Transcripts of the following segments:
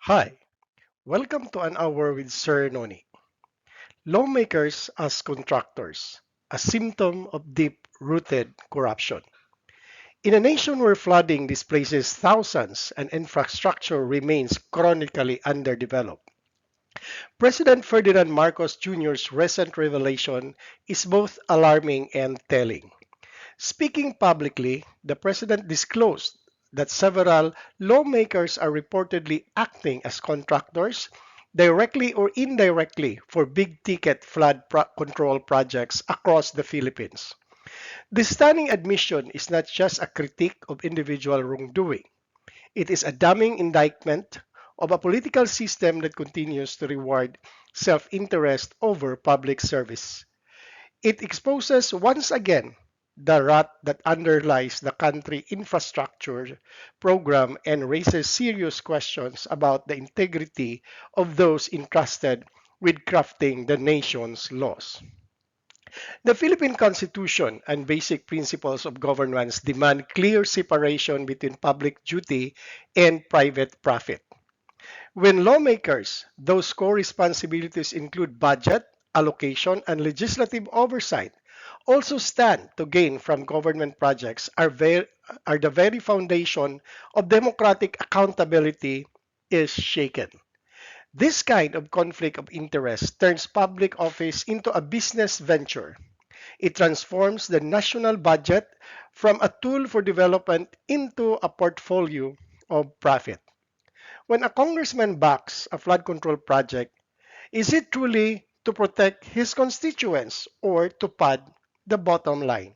Hi, welcome to an hour with Sir Noni. Lawmakers as contractors, a symptom of deep rooted corruption. In a nation where flooding displaces thousands and infrastructure remains chronically underdeveloped, President Ferdinand Marcos Jr.'s recent revelation is both alarming and telling. Speaking publicly, the president disclosed that several lawmakers are reportedly acting as contractors, directly or indirectly, for big ticket control projects across the Philippines. This stunning admission is not just a critique of individual wrongdoing, it is a damning indictment of a political system that continues to reward self interest over public service. It exposes once again the rot that underlies the country infrastructure program and raises serious questions about the integrity of those entrusted with crafting the nation's laws. The Philippine Constitution and basic principles of governance demand clear separation between public duty and private profit. When lawmakers, those core responsibilities include budget, allocation, and legislative oversight, also stand to gain from government projects are the very foundation of democratic accountability is shaken. This kind of conflict of interest turns public office into a business venture. It transforms the national budget from a tool for development into a portfolio of profit. When a congressman backs a flood control project, is it truly to protect his constituents or to pad the bottom line?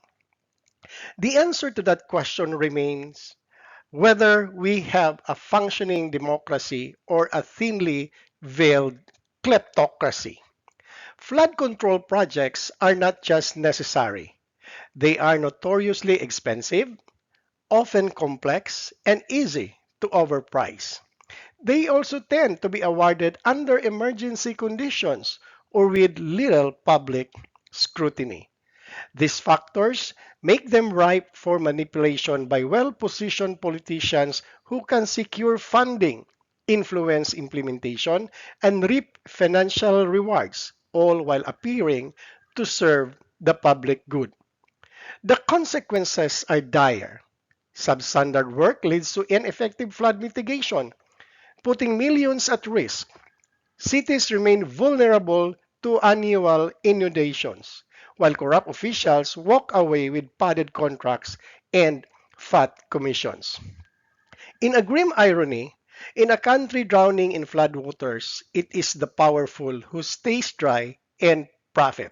The answer to that question remains whether we have a functioning democracy or a thinly veiled kleptocracy. Flood control projects are not just necessary, they are notoriously expensive, often complex, and easy to overprice. They also tend to be awarded under emergency conditions or with little public scrutiny. These factors make them ripe for manipulation by well positioned politicians who can secure funding, influence implementation, and reap financial rewards, all while appearing to serve the public good. The consequences are dire. Substandard work leads to ineffective flood mitigation, putting millions at risk. Cities remain vulnerable to annual inundations, while corrupt officials walk away with padded contracts and fat commissions. In a grim irony, in a country drowning in floodwaters, it is the powerful who stays dry and profit.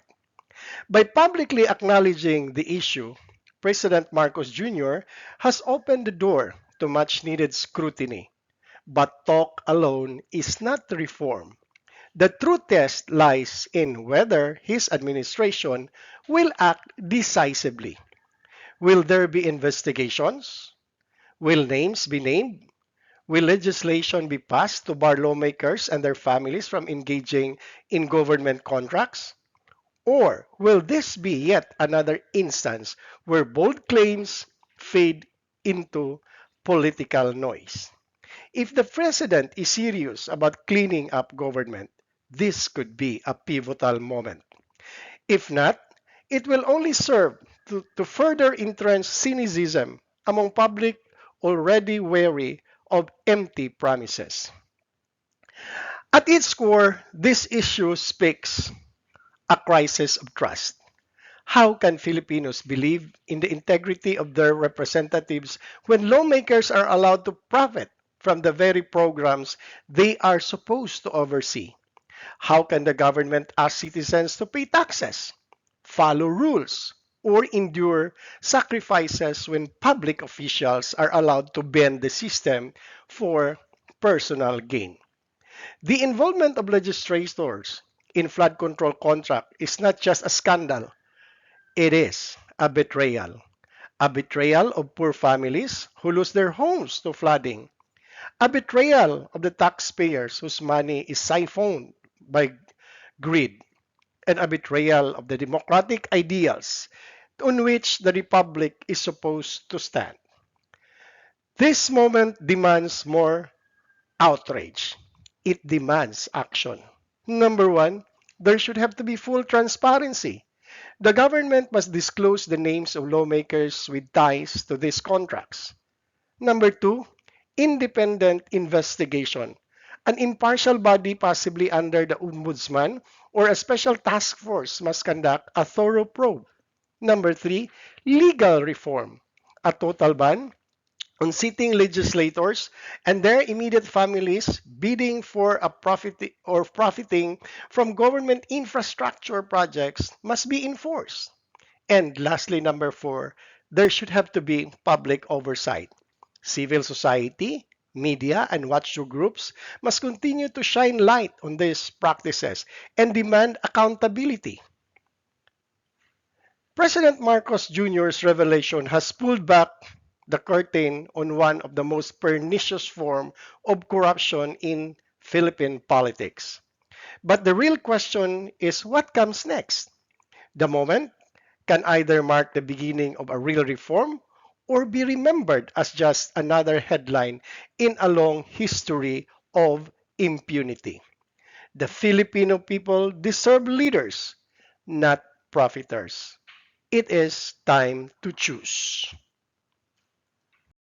By publicly acknowledging the issue, President Marcos Jr. has opened the door to much needed scrutiny. But talk alone is not reform. The true test lies in whether his administration will act decisively. Will there be investigations? Will names be named? Will legislation be passed to bar lawmakers and their families from engaging in government contracts? Or will this be yet another instance where bold claims fade into political noise? If the president is serious about cleaning up government, this could be a pivotal moment. If not, it will only serve to further entrench cynicism among public already wary of empty promises. At its core, this issue speaks a crisis of trust. How can Filipinos believe in the integrity of their representatives when lawmakers are allowed to profit from the very programs they are supposed to oversee? How can the government ask citizens to pay taxes, follow rules, or endure sacrifices when public officials are allowed to bend the system for personal gain? The involvement of legislators in flood control contract is not just a scandal, it is a betrayal. A betrayal of poor families who lose their homes to flooding. A betrayal of the taxpayers whose money is siphoned by greed. And a betrayal of the democratic ideals on which the republic is supposed to stand. This moment demands more outrage. it demands action. Number one, there should have to be full transparency. The government must disclose the names of lawmakers with ties to these contracts. Number two, independent investigation. An impartial body, possibly under the Ombudsman or a special task force, must conduct a thorough probe. Number three, legal reform. A total ban on sitting legislators and their immediate families bidding for a profit or profiting from government infrastructure projects must be enforced. And lastly, number four, there should have to be public oversight. Civil society, media, and watchdog groups must continue to shine light on these practices and demand accountability. President Marcos Jr.'s revelation has pulled back the curtain on one of the most pernicious forms of corruption in Philippine politics. But the real question is what comes next? The moment can either mark the beginning of a real reform or be remembered as just another headline in a long history of impunity. The Filipino people deserve leaders, not profiteers. It is time to choose.